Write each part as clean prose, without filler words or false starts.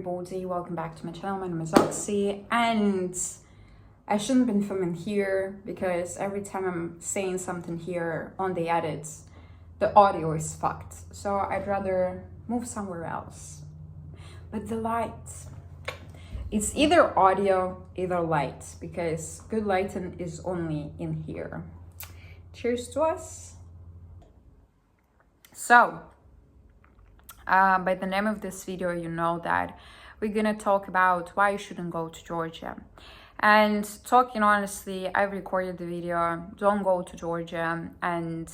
everybody, welcome back to my channel. My name is Oxy, and I shouldn't have been filming here because every time I'm saying something here on the edits, the audio is fucked. So I'd rather move somewhere else. But the light, it's either audio, either light, because good lighting is only in here. Cheers to us. So, by the name of this video, you know that we're gonna talk about why you shouldn't go to Georgia. And talking honestly, I recorded the video, don't go to Georgia, and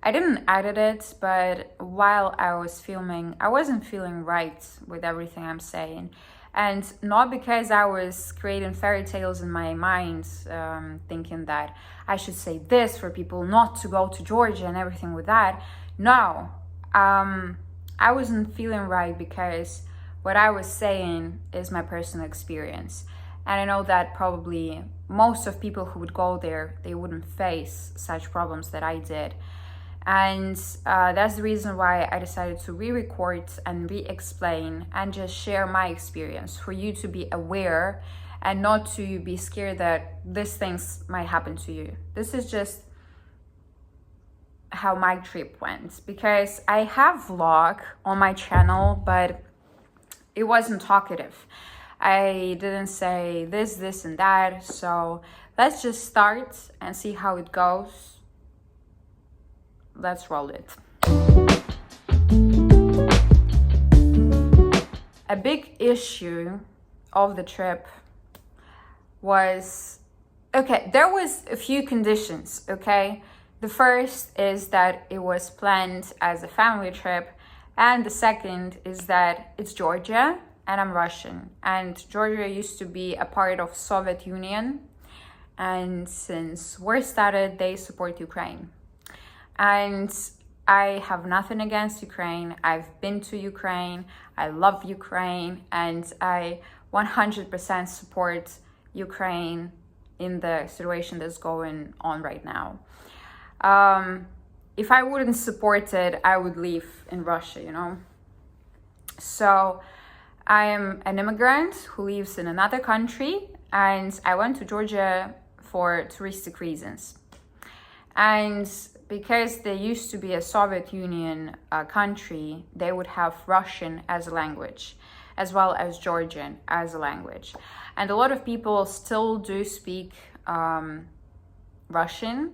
I didn't edit it, but while I was filming, I wasn't feeling right with everything I'm saying. And not because I was creating fairy tales in my mind, thinking that I should say this for people not to go to Georgia and everything with that. No, I wasn't feeling right because what I was saying is my personal experience. And I know that probably most of people who would go there, they wouldn't face such problems that I did. And that's the reason why I decided to re-record and re-explain and just share my experience for you to be aware and not to be scared that these things might happen to you. This is just how my trip went, because I have vlog on my channel, but it wasn't talkative. I didn't say this and that. So let's just start and see how it goes. Let's roll it. A big issue of the trip was, okay, there was a few conditions, okay? The first is that it was planned as a family trip, and the second is that it's Georgia and I'm Russian, and Georgia used to be a part of Soviet Union, and since war started, they support Ukraine. And I have nothing against Ukraine. I've been to Ukraine. I love Ukraine, and I 100% support Ukraine in the situation that's going on right now. If I wouldn't support it, I would live in Russia, you know? So I am an immigrant who lives in another country, and I went to Georgia for touristic reasons. And because they used to be a Soviet Union country, they would have Russian as a language, as well as Georgian as a language. And a lot of people still do speak Russian,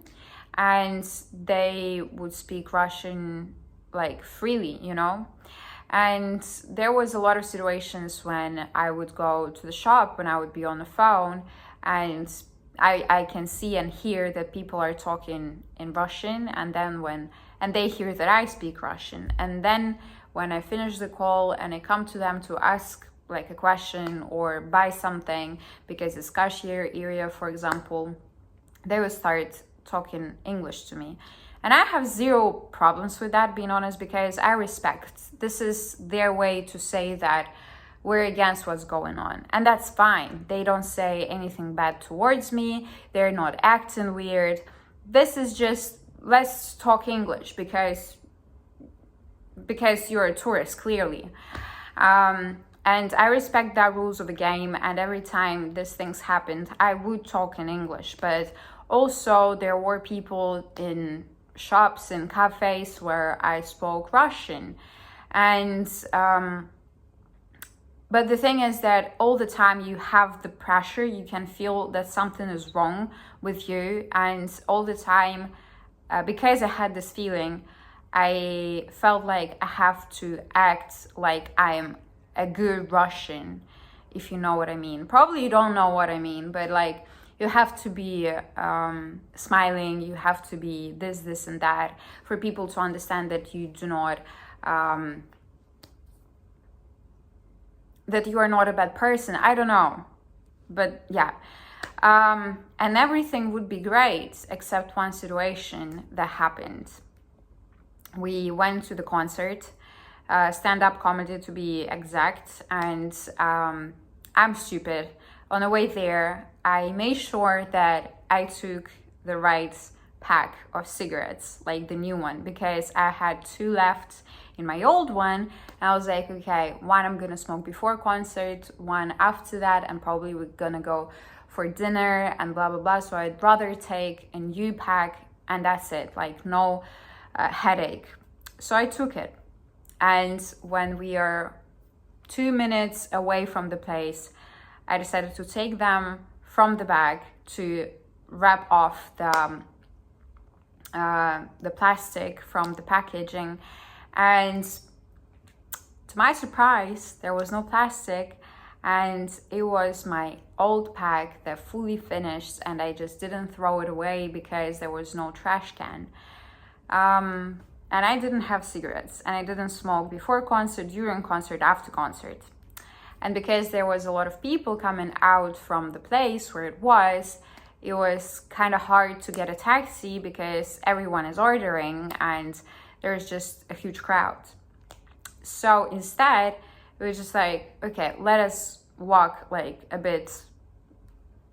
and they would speak Russian like freely, you know? And there was a lot of situations when I would go to the shop, when I would be on the phone, and I can see and hear that people are talking in Russian, and then and they hear that I speak Russian. And then when I finish the call and I come to them to ask like a question or buy something, because it's cashier area, for example, they would start talking English to me. And I have zero problems with that, being honest, because I respect. This is their way to say that we're against what's going on. And that's fine. They don't say anything bad towards me. They're not acting weird. This is just, let's talk English because you're a tourist, clearly. And I respect that rules of the game. And every time these things happened, I would talk in English. But also there were people in shops and cafes where I spoke Russian. And but the thing is that all the time you have the pressure, you can feel that something is wrong with you. And all the time, because I had this feeling, I felt like I have to act like I'm a good Russian, if you know what I mean. Probably you don't know what I mean, but like, you have to be smiling, you have to be this and that for people to understand that you do not, that you are not a bad person. I don't know, but yeah. And everything would be great except one situation that happened. We went to the concert, stand-up comedy to be exact, and I'm stupid. On the way there, I made sure that I took the right pack of cigarettes, like the new one, because I had 2 left in my old one. And I was like, okay, one I'm gonna smoke before concert, one after that, and probably we're gonna go for dinner and blah blah blah. So I'd rather take a new pack, and that's it, like no headache. So I took it, and when we are 2 minutes away from the place, I decided to take them from the bag to wrap off the plastic from the packaging. And to my surprise, there was no plastic, and it was my old pack that fully finished, and I just didn't throw it away because there was no trash can. And I didn't have cigarettes, and I didn't smoke before concert, during concert, after concert. And because there was a lot of people coming out from the place where it was kind of hard to get a taxi because everyone is ordering and there's just a huge crowd. So instead, it was just like, okay, let us walk like a bit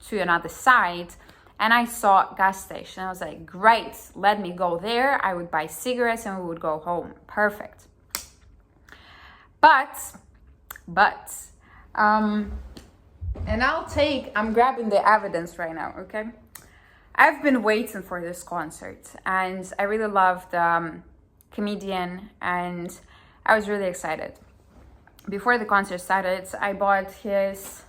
to another side. And I saw a gas station. I was like, great, let me go there. I would buy cigarettes and we would go home. Perfect. But, and I'm grabbing the evidence right now, okay? I've been waiting for this concert, and I really love the comedian, and I was really excited. Before the concert started, I bought his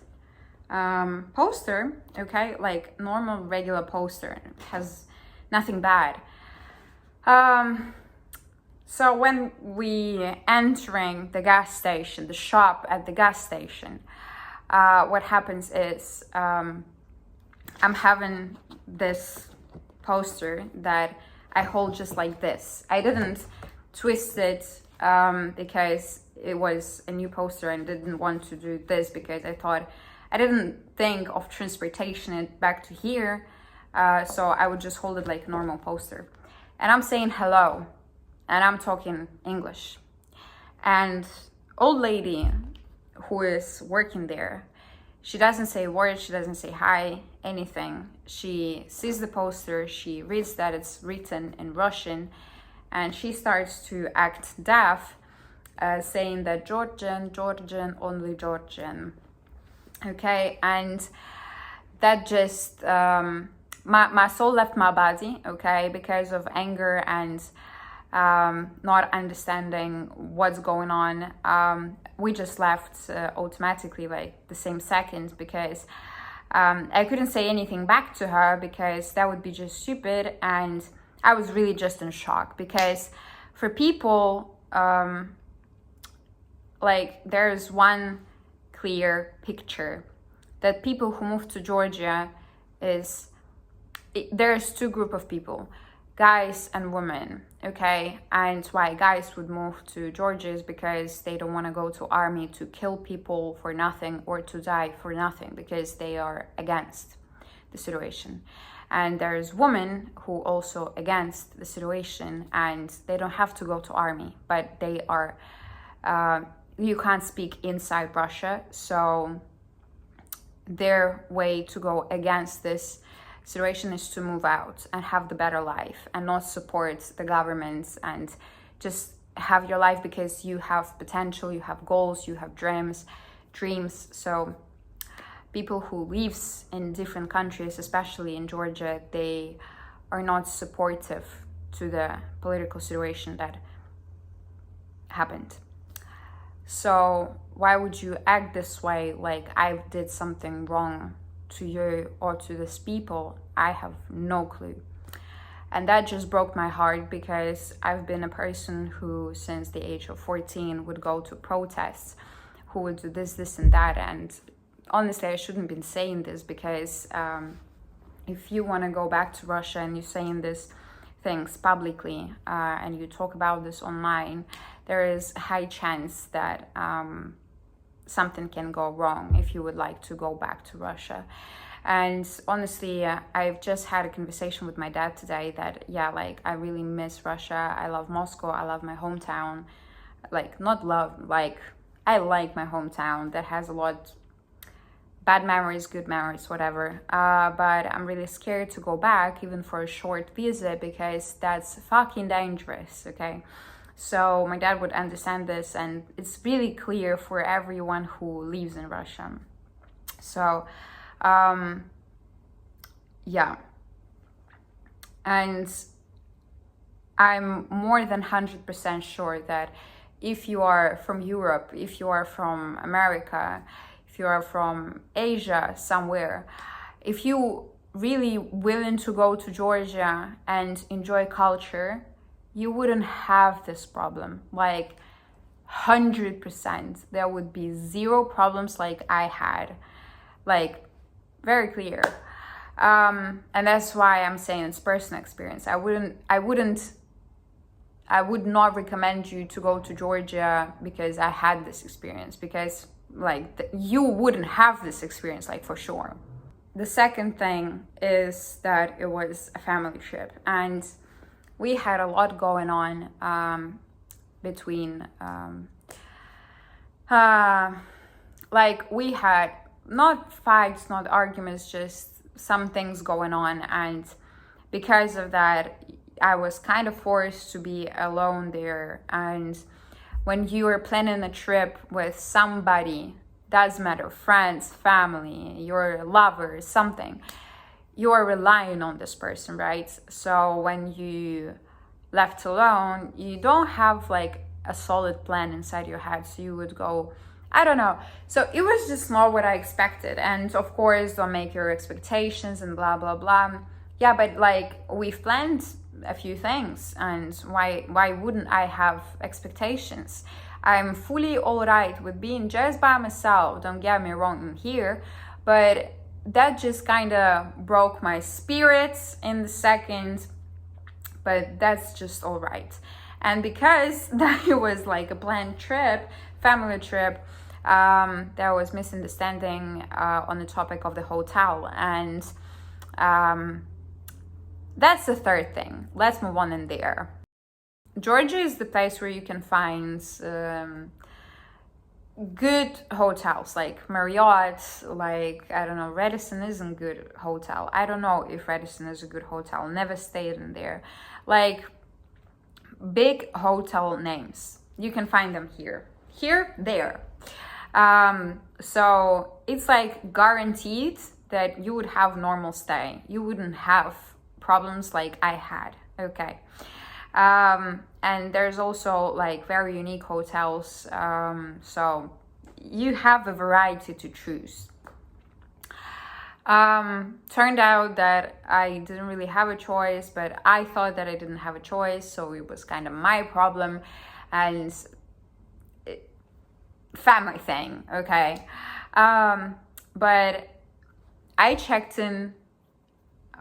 poster, okay? Like normal, regular poster. It has nothing bad. So when we entering the gas station, the shop at the gas station, what happens is I'm having this poster that I hold just like this. I didn't twist it because it was a new poster and didn't want to do this because I didn't think of transportation it back to here. So I would just hold it like a normal poster. And I'm saying hello, and I'm talking English. And old lady who is working there, she doesn't say a word, she doesn't say hi, anything. She sees the poster, she reads that it's written in Russian, and she starts to act deaf, saying that Georgian, only Georgian. Okay, and that just, my soul left my body, okay, because of anger and not understanding what's going on. We just left automatically, like the same second, because I couldn't say anything back to her because that would be just stupid, and I was really just in shock because for people, like there's one clear picture that people who move to Georgia there's 2 groups of people, guys and women, okay? And why guys would move to Georgia is because they don't want to go to army to kill people for nothing or to die for nothing, because they are against the situation. And there's women who also against the situation, and they don't have to go to army, but they are you can't speak inside Russia, so their way to go against this situation is to move out and have the better life and not support the government and just have your life because you have potential, you have goals, you have dreams. So people who lives in different countries, especially in Georgia, they are not supportive to the political situation that happened. So why would you act this way, like I did something wrong to you or to these people? I have no clue. And that just broke my heart because I've been a person who since the age of 14 would go to protests, who would do this and that. And honestly, I shouldn't have been saying this because if you want to go back to Russia and you're saying these things publicly and you talk about this online, there is a high chance that something can go wrong if you would like to go back to Russia. And honestly, I've just had a conversation with my dad today that, yeah, like I really miss Russia. I love Moscow. I love my hometown. Like, not love, like I like my hometown that has a lot bad memories, good memories, whatever. But I'm really scared to go back, even for a short visit, because that's fucking dangerous, okay? So my dad would understand this, and it's really clear for everyone who lives in Russia. So, yeah. And I'm more than 100% sure that if you are from Europe, if you are from America, if you are from Asia somewhere, if you really willing to go to Georgia and enjoy culture, you wouldn't have this problem. Like 100%, there would be zero problems like I had. Like, very clear. And that's why I'm saying it's personal experience. I would not recommend you to go to Georgia because I had this experience, because like you wouldn't have this experience, like, for sure. The second thing is that it was a family trip, and we had a lot going on between like we had not fights, not arguments, just some things going on, and because of that I was kind of forced to be alone there. And when you are planning a trip with somebody, doesn't matter, friends, family, your lover, something, you are relying on this person, right? So when you left alone, you don't have like a solid plan inside your head, so you would go, I don't know. So it was just not what I expected. And of course, don't make your expectations and blah blah blah. Yeah, but like we've planned a few things, and why wouldn't I have expectations? I'm fully all right with being just by myself, don't get me wrong in here, but that just kind of broke my spirits in the second, but that's just all right. And because that it was like a planned trip, family trip, there was misunderstanding on the topic of the hotel, and that's the third thing. Let's move on in there. Georgia is the place where you can find good hotels, like Marriott, like, I don't know, Radisson isn't a good hotel. I don't know if Radisson is a good hotel. Never stayed in there. Like, big hotel names. You can find them here. Here, there. So it's like guaranteed that you would have normal stay. You wouldn't have problems like I had, okay? And there's also like very unique hotels, so you have a variety to choose. Turned out that I didn't really have a choice, but I thought that I didn't have a choice, so it was kind of my problem, and family thing, okay? But I checked in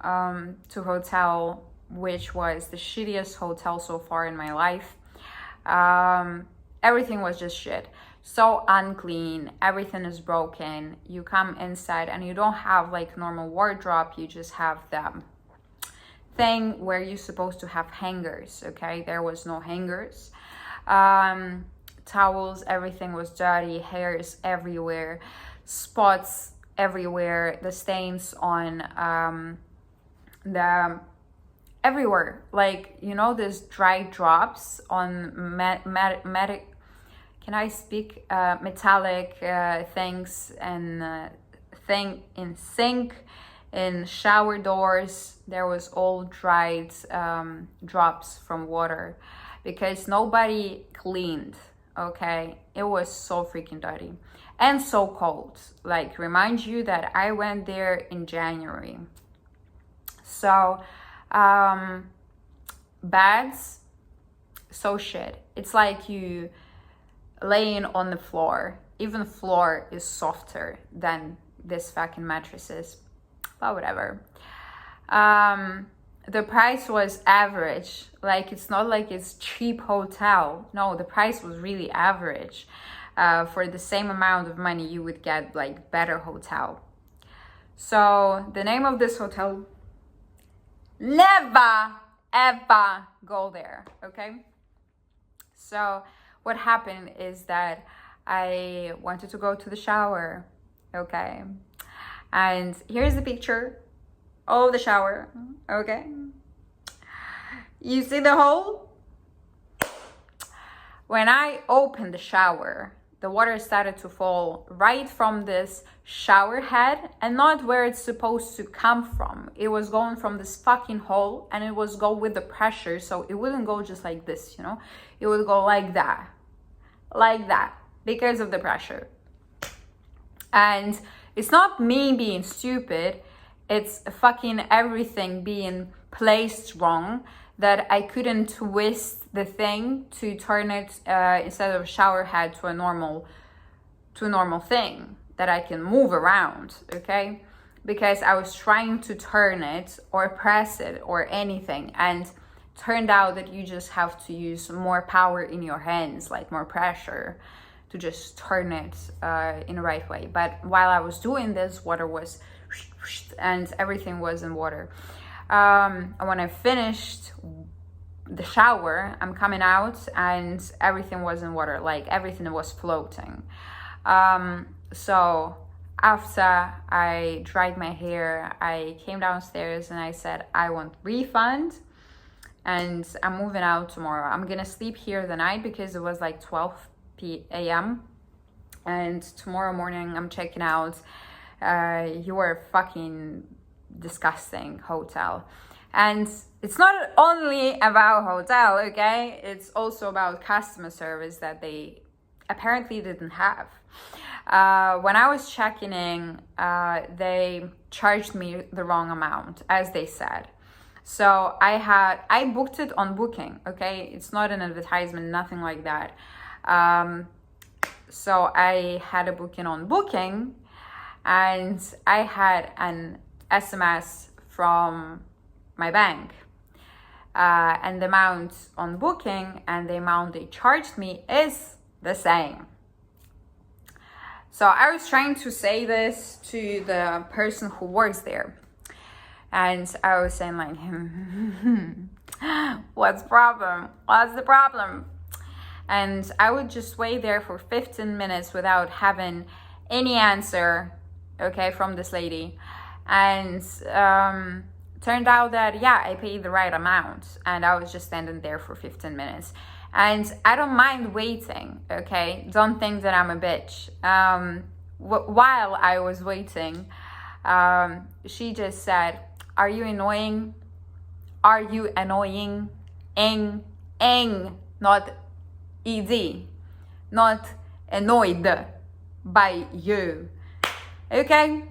to hotel, which was the shittiest hotel so far in my life. Everything was just shit. So unclean, everything is broken. You come inside and you don't have like normal wardrobe, you just have the thing where you're supposed to have hangers, okay? There was no hangers. Towels, everything was dirty, hairs everywhere, spots everywhere, the stains on the everywhere, like, you know, there's dry drops on metallic things, and thing in sink, in shower doors. There was all dried drops from water because nobody cleaned, okay? It was so freaking dirty and so cold. Like, remind you that I went there in January. So beds, so shit. It's like you laying on the floor. Even the floor is softer than this fucking mattresses, but whatever. The price was average. Like, it's not like it's cheap hotel. No, the price was really average. For the same amount of money, you would get like better hotel. So the name of this hotel, never ever go there, okay? So what happened is that I wanted to go to the shower, okay? And here's the picture of the shower, okay? You see the hole? When I opened the shower, the water started to fall right from this shower head and not where it's supposed to come from. It was going from this fucking hole, and it was go with the pressure, so it wouldn't go just like this, you know? It would go like that, because of the pressure. And it's not me being stupid, it's fucking everything being placed wrong, that I couldn't twist the thing to turn it instead of a shower head to a normal thing that I can move around, okay? Because I was trying to turn it or press it or anything, and turned out that you just have to use more power in your hands, like more pressure, to just turn it in the right way. But while I was doing this, water was and everything was in water. And when I finished the shower, I'm coming out and everything was in water, like everything was floating. So after I dried my hair, I came downstairs and I said, I want refund and I'm moving out tomorrow. I'm gonna sleep here the night because it was like 12 a.m. and tomorrow morning I'm checking out. You are fucking disgusting hotel. And it's not only about hotel, okay? It's also about customer service that they apparently didn't have. When I was checking in, they charged me the wrong amount, as they said. So I booked it on Booking, okay? It's not an advertisement, nothing like that. So I had a booking on Booking, and I had an SMS from my bank. And the amount on Booking and the amount they charged me is the same. So I was trying to say this to the person who works there. And I was saying like, what's the problem? What's the problem? And I would just wait there for 15 minutes without having any answer, okay, from this lady. And turned out that, yeah, I paid the right amount. And I was just standing there for 15 minutes. And I don't mind waiting, okay? Don't think that I'm a bitch. While I was waiting, she just said, are you annoying? Are you annoying? Eng, not ed, not annoyed by you, okay?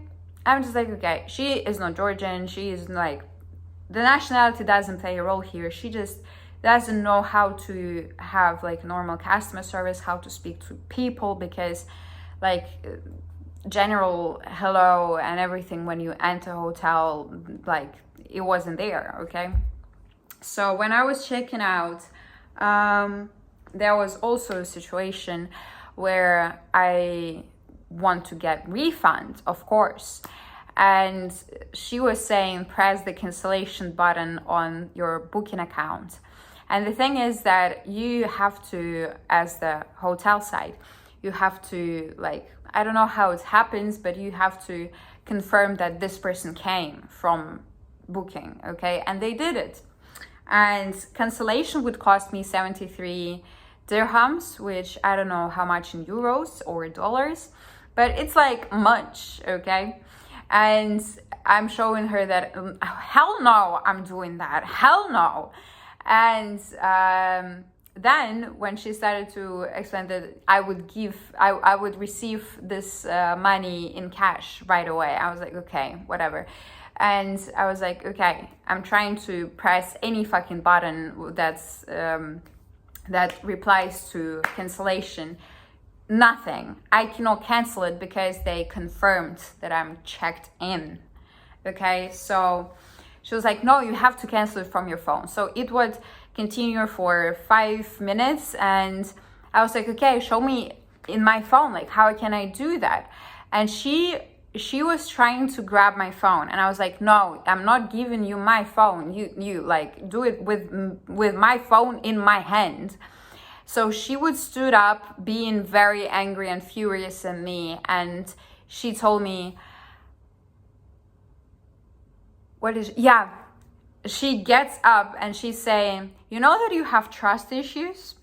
I'm just like, okay, she is not Georgian. She is like, the nationality doesn't play a role here. She just doesn't know how to have like normal customer service, how to speak to people, because like general hello and everything when you enter a hotel, like it wasn't there, okay? So when I was checking out, there was also a situation where I want to get refund, of course. And she was saying, press the cancellation button on your booking account. And the thing is that you have to, as the hotel side, you have to, like, I don't know how it happens, but you have to confirm that this person came from Booking, okay? And they did it. And cancellation would cost me 73 dirhams, which I don't know how much in euros or dollars, but it's like much, okay? And I'm showing her that, hell no, I'm doing that, hell no. And then when she started to explain that I would receive this money in cash right away, I was like, okay, whatever. And I was like, okay, I'm trying to press any fucking button that's that replies to cancellation. Nothing. I cannot cancel it because they confirmed that I'm checked in. Okay, so she was like, no, you have to cancel it from your phone. So it would continue for 5 minutes, and I was like, okay, show me in my phone, like how can I do that? And she was trying to grab my phone, and I was like, no, I'm not giving you my phone. You like do it with my phone in my hand. So she would stood up being very angry and furious at me, and she told me, what is, yeah, she gets up and she's saying, you know that you have trust issues?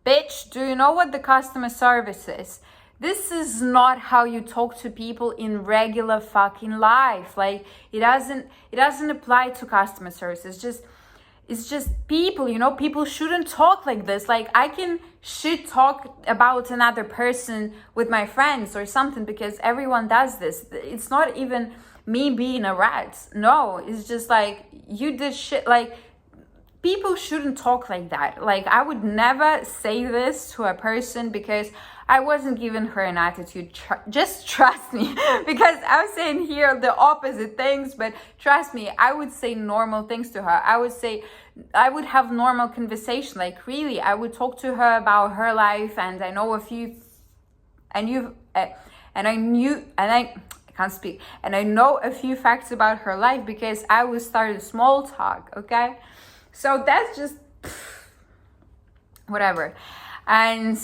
Bitch, do you know what the customer service is? This is not how you talk to people in regular fucking life. Like, it doesn't apply to customer service. It's just people, you know, people shouldn't talk like this. Like, I can shit talk about another person with my friends or something because everyone does this. It's not even me being a rat. No, it's just like, you did shit. Like, people shouldn't talk like that. Like, I would never say this to a person because I wasn't giving her an attitude. Just trust me, because I'm saying here the opposite things, but trust me, I would say normal things to her. I would have normal conversation. Like, really, I would talk to her about her life, and I know a few, and I can't speak, and I know a few facts about her life because I would start a small talk, okay? So that's just whatever. And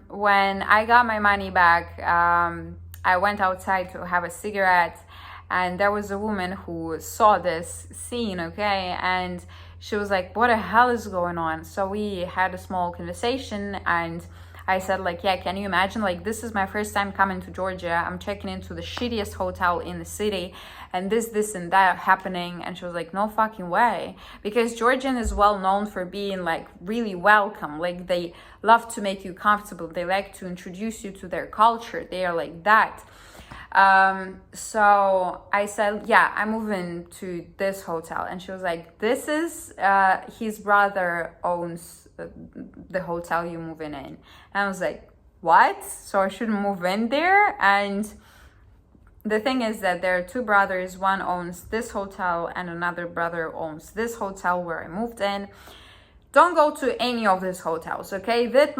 when I got my money back, I went outside to have a cigarette, and there was a woman who saw this scene, okay? And she was like, what the hell is going on? So we had a small conversation, and I said, like, yeah, can you imagine? Like, this is my first time coming to Georgia. I'm checking into the shittiest hotel in the city, and this and that happening. And she was like, no fucking way. Because Georgian is well known for being like really welcome. Like, they love to make you comfortable. They like to introduce you to their culture. They are like that. So I said, yeah, I'm moving to this hotel. And she was like, this is, his brother owns the hotel you moving in. And I was like, what? So I shouldn't move in there? And the thing is that there are two brothers. One owns this hotel and another brother owns this hotel where I moved in. Don't go to any of these hotels, okay? That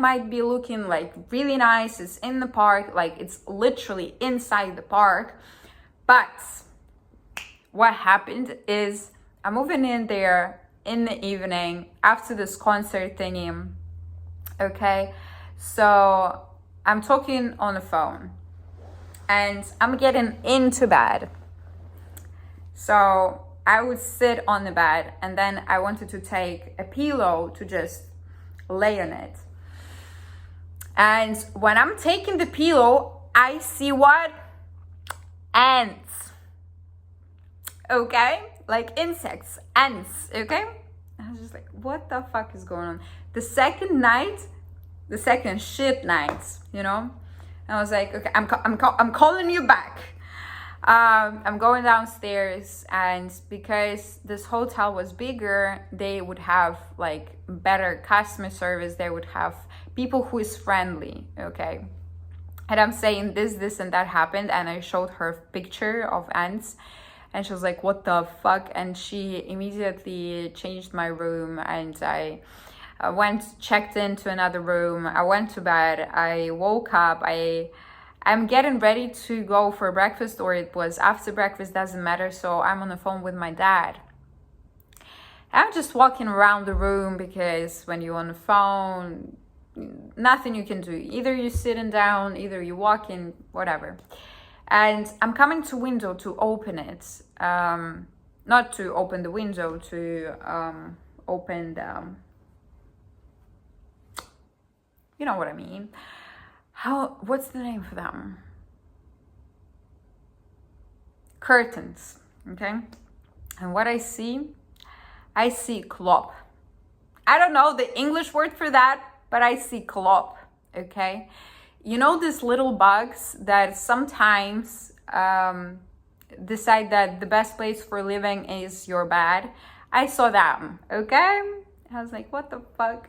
might be looking like really nice. It's in the park, like it's literally inside the park. But what happened is I'm moving in there in the evening after this concert thingy, okay? So I'm talking on the phone and I'm getting into bed. So I would sit on the bed, and then I wanted to take a pillow to just lay on it. And when I'm taking the pillow, I see what? Ants. Okay? Like insects, ants, okay? I was just like, what the fuck is going on? The second shit night, you know? I was like, okay, I'm calling you back. I'm going downstairs, and because this hotel was bigger, they would have like better customer service. They would have people who is friendly, okay? And I'm saying this and that happened, and I showed her a picture of ants, and she was like, what the fuck? And she immediately changed my room, and I checked into another room. I went to bed. I woke up. I'm getting ready to go for breakfast, or it was after breakfast, doesn't matter. So I'm on the phone with my dad. I'm just walking around the room because when you're on the phone, nothing you can do. Either you're sitting down, either you're walking, whatever. And I'm coming to window to open it. Not to open the window, to open the... You know what I mean. What's the name for them? Curtains, okay? And what I see klop. I don't know the English word for that, but I see klop, okay? You know these little bugs that sometimes decide that the best place for living is your bed? I saw them, okay? I was like, what the fuck?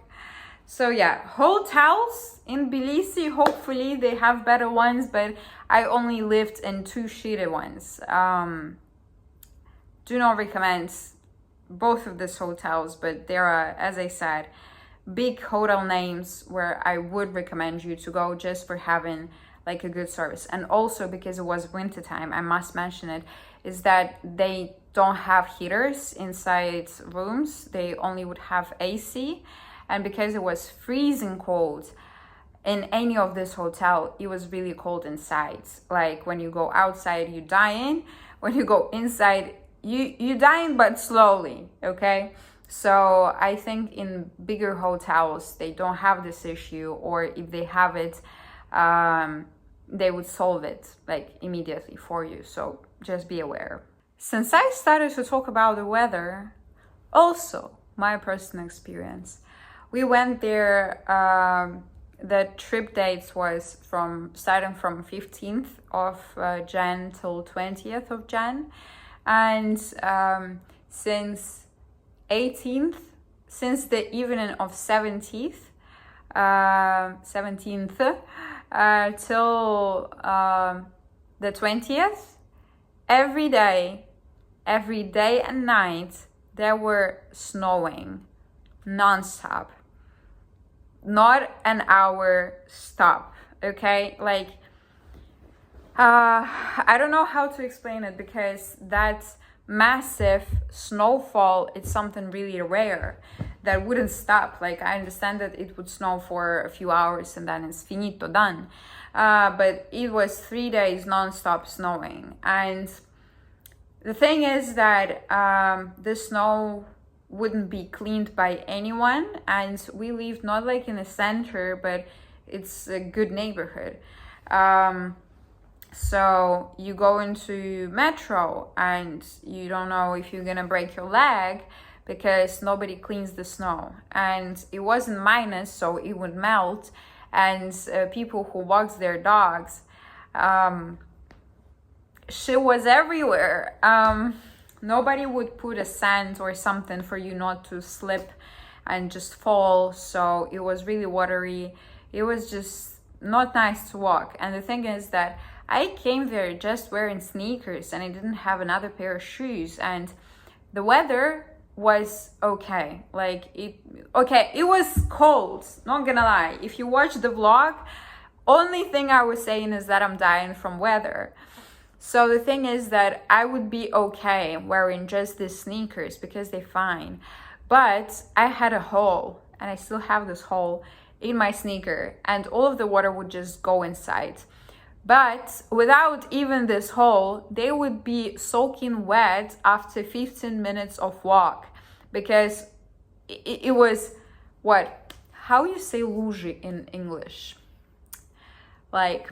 So yeah, hotels in Tbilisi, hopefully they have better ones, but I only lived in two shitty ones. Do not recommend both of these hotels, but there are, as I said, big hotel names where I would recommend you to go just for having like a good service. And also because it was winter time, I must mention it, is that they don't have heaters inside rooms. They only would have AC. And because it was freezing cold in any of this hotel, it was really cold inside. Like when you go outside, you're dying. When you go inside, you dying, but slowly, okay? So I think in bigger hotels, they don't have this issue, or if they have it, they would solve it like immediately for you. So just be aware. Since I started to talk about the weather, also my personal experience, we went there. The trip dates was starting from 15th of Jan till 20th of Jan, and since 18th, since the evening of 17th till the 20th, every day and night, there were snowing non-stop. Not an hour stop, okay? Like, I don't know how to explain it, because that massive snowfall, it's something really rare that wouldn't stop. Like, I understand that it would snow for a few hours and then it's finito, done. But it was 3 days non-stop snowing. And the thing is that the snow wouldn't be cleaned by anyone, and we lived not like in the center, but it's a good neighborhood. So you go into metro and you don't know if you're gonna break your leg because nobody cleans the snow, and it wasn't minus, so it would melt. And people who walks their dogs, shit was everywhere. Nobody would put a sand or something for you not to slip and just fall. So it was really watery. It was just not nice to walk. And the thing is that I came there just wearing sneakers and I didn't have another pair of shoes. And the weather was okay. It was cold, not gonna lie. If you watch the vlog, only thing I was saying is that I'm dying from weather. So the thing is that I would be okay wearing just these sneakers because they're fine. But I had a hole, and I still have this hole in my sneaker, and all of the water would just go inside. But without even this hole, they would be soaking wet after 15 minutes of walk, because it was, what? How you say лужи in English? Like,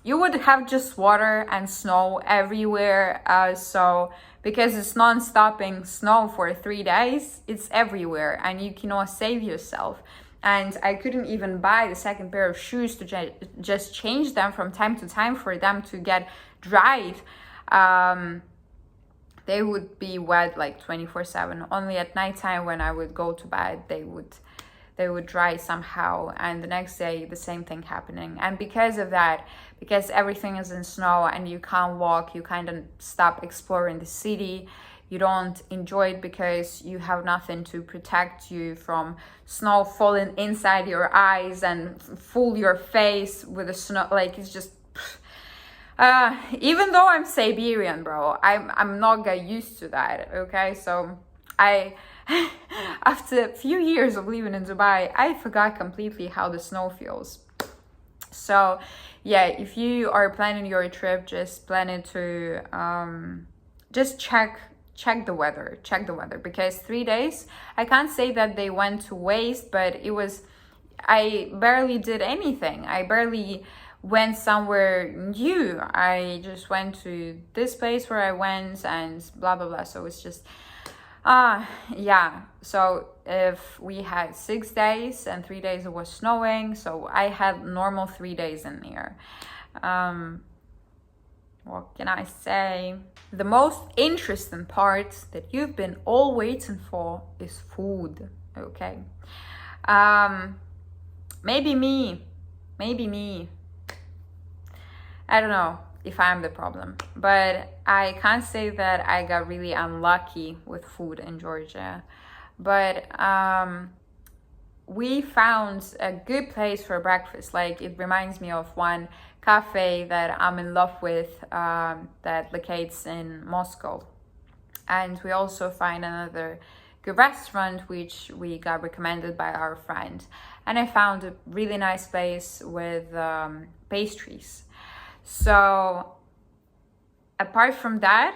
you would have just water and snow everywhere. So because it's non-stopping snow for 3 days, it's everywhere and you cannot save yourself. And I couldn't even buy the second pair of shoes to just change them from time to time for them to get dried. They would be wet like 24/7. Only at nighttime when I would go to bed, they would dry somehow, and the next day the same thing happening. And because of that, because everything is in snow and you can't walk, you kind of stop exploring the city. You don't enjoy it because you have nothing to protect you from snow falling inside your eyes and fool your face with the snow. Like, it's just even though I'm Siberian, bro, I'm not get used to that, okay? So I after a few years of living in Dubai, I forgot completely how the snow feels. So yeah, if you are planning your trip, just plan it to just check the weather, because 3 days, I can't say that they went to waste, but I barely did anything. I barely went somewhere new. I just went to this place where I went and blah blah blah. So it's just yeah, so if we had 6 days and 3 days it was snowing, so I had normal 3 days in there. What can I say? The most interesting part that you've been all waiting for is food, okay? Maybe me. I don't know if I'm the problem, but I can't say that I got really unlucky with food in Georgia. But we found a good place for breakfast. Like, it reminds me of one cafe that I'm in love with, that locates in Moscow. And we also find another good restaurant which we got recommended by our friend. And I found a really nice place with pastries. So apart from that,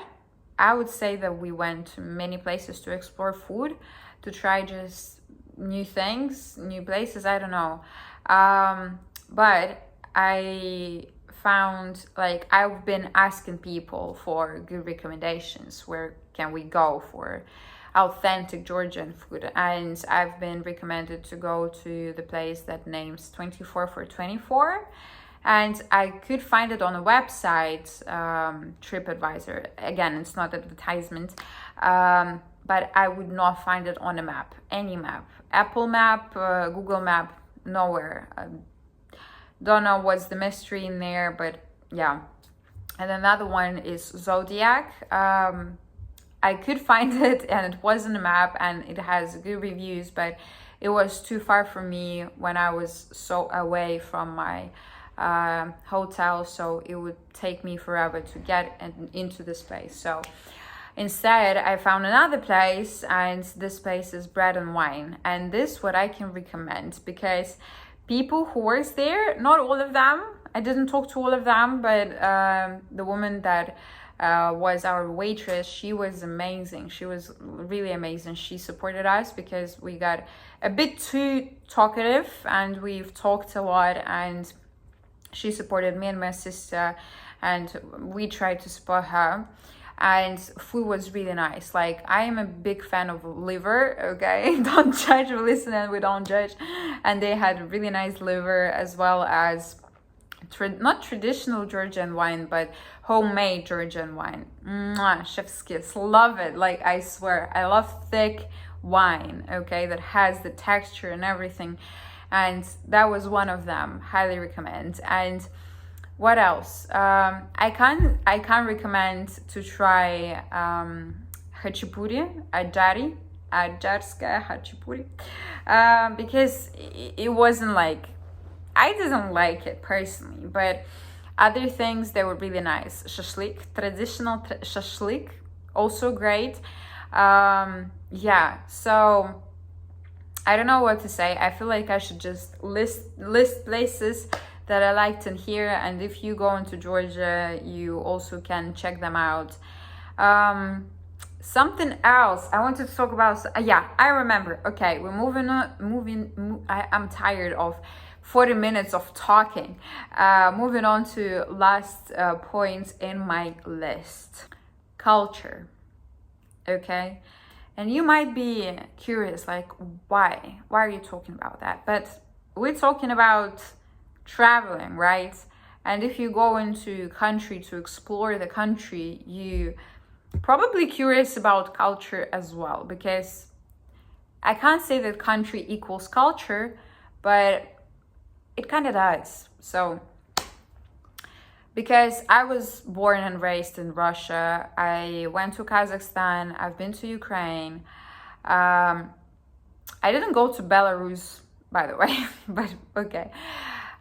I would say that we went to many places to explore food, to try just new things, new places, I don't know. But I found, like, I've been asking people for good recommendations. Where can we go for authentic Georgian food? And I've been recommended to go to the place that names 24 for 24. And I could find it on a website, TripAdvisor. Again, it's not advertisement, but I would not find it on a map, any map. Apple Map, Google Map, nowhere. Don't know what's the mystery in there, but yeah. And another one is Zodiac. I could find it, and it was on the map, and it has good reviews, but it was too far from me when I was so away from my hotel, so it would take me forever to get into this place. So instead I found another place, and this place is Bread and Wine, and this what I can recommend, because people who works there, not all of them, I didn't talk to all of them, but the woman that was our waitress, she was amazing. She was really amazing. She supported us because we got a bit too talkative, and we've talked a lot, and she supported me and my sister, and we tried to support her. And food was really nice. Like, I am a big fan of liver, okay? Don't judge, we listen and we don't judge. And they had really nice liver, as well as not traditional Georgian wine, but homemade Georgian wine. Mwah, chef's kiss, love it. Like, I swear, I love thick wine, okay, that has the texture and everything. And that was one of them. Highly recommend. And what else? I can recommend to try hachapuri, ajarskaya hachapuri, because it wasn't like, I didn't like it personally, but other things, they were really nice. Shashlik, traditional shashlik, also great. Yeah, so I don't know what to say. I feel like I should just list places that I liked in here, and if you go into Georgia, you also can check them out. Something else I wanted to talk about. Yeah, I remember. Okay, we're moving on. I'm tired of 40 minutes of talking. Moving on to last point in my list. Culture. Okay. And you might be curious, like, why? Why are you talking about that? But we're talking about traveling, right? And if you go into country to explore the country, you probably curious about culture as well, because I can't say that country equals culture, but it kind of does. So, because I was born and raised in Russia, I went to Kazakhstan, I've been to Ukraine. I didn't go to Belarus, by the way, but okay.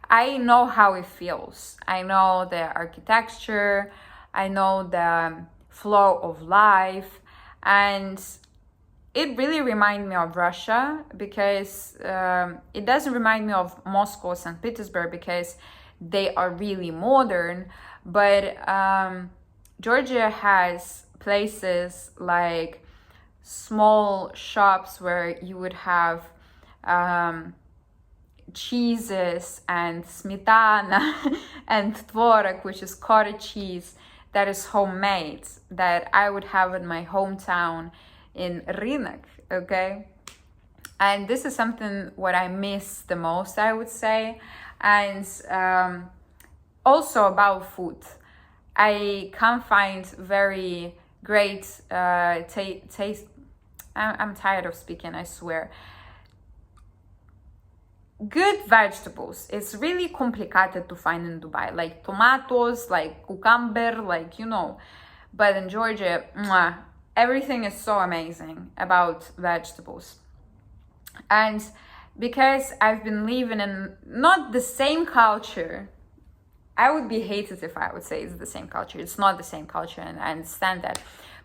I know how it feels. I know the architecture, I know the flow of life, and it really reminds me of Russia, because it doesn't remind me of Moscow, St. Petersburg, because they are really modern, but Georgia has places like small shops where you would have cheeses and smetana and tvorog, which is cottage cheese that is homemade, that I would have in my hometown in Rynek, okay? And this is something what I miss the most, I would say. And also about food, I can find very great taste. I'm tired of speaking, I swear. Good vegetables. It's really complicated to find in Dubai, like tomatoes, like cucumber, like, you know. But in Georgia, everything is so amazing about vegetables. And because I've been living in not the same culture, I would be hated if I would say it's the same culture. It's not the same culture, and I understand that.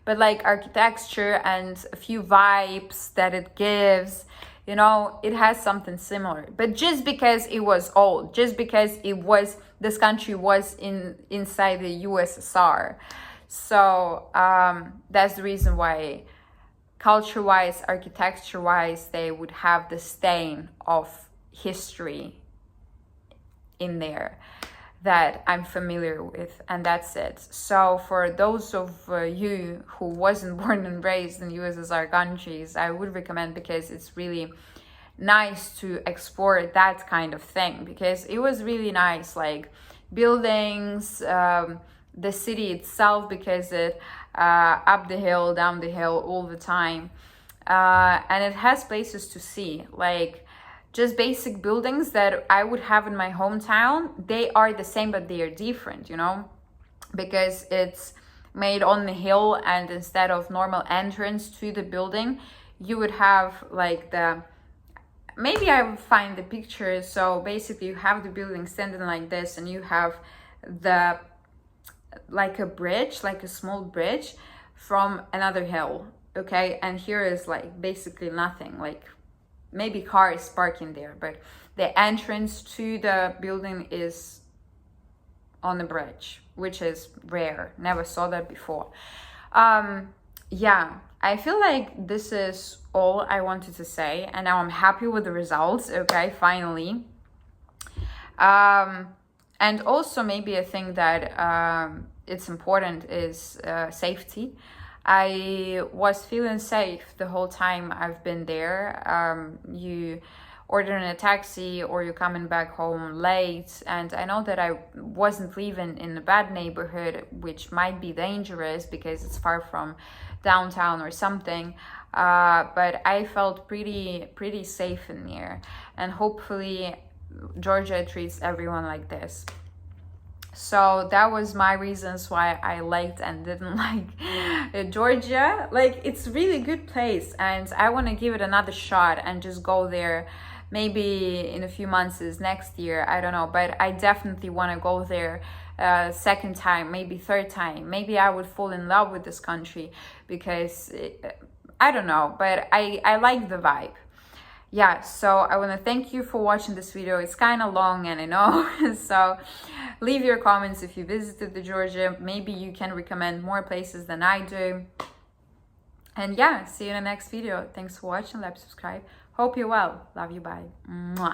But like architecture and a few vibes that it gives, you know, it has something similar. But just because it was old, just because it was, this country was inside the USSR. So that's the reason why culture-wise, architecture-wise, they would have the stain of history in there that I'm familiar with, and that's it. So for those of you who wasn't born and raised in USSR countries, I would recommend, because it's really nice to explore that kind of thing, because it was really nice, like buildings, the city itself, because it up the hill, down the hill all the time, and it has places to see, like just basic buildings that I would have in my hometown. They are the same, but they are different, you know, because it's made on the hill, and instead of normal entrance to the building, you would have like the, maybe I will find the pictures. So basically you have the building standing like this, and you have the, like a bridge, like a small bridge from another hill, okay? And here is like basically nothing, like maybe cars parking there, but the entrance to the building is on the bridge, which is rare. Never saw that before. Yeah, I feel like this is all I wanted to say, and now I'm happy with the results, okay, finally. And also maybe a thing that it's important is safety. I was feeling safe the whole time I've been there. You ordering a taxi, or you're coming back home late, and I know that I wasn't living in a bad neighborhood, which might be dangerous because it's far from downtown or something, but I felt pretty safe in there, and hopefully Georgia treats everyone like this. So that was my reasons why I liked and didn't like Georgia. Like, it's really good place, and I want to give it another shot and just go there maybe in a few months, next year, I don't know, but I definitely want to go there second time, maybe third time. Maybe I would fall in love with this country, because I don't know, but I like the vibe. Yeah, so I want to thank you for watching this video. It's kind of long, and I know. So leave your comments if you visited the Georgia. Maybe you can recommend more places than I do. And yeah, see you in the next video. Thanks for watching. Like, subscribe. Hope you're well. Love you. Bye. Mwah.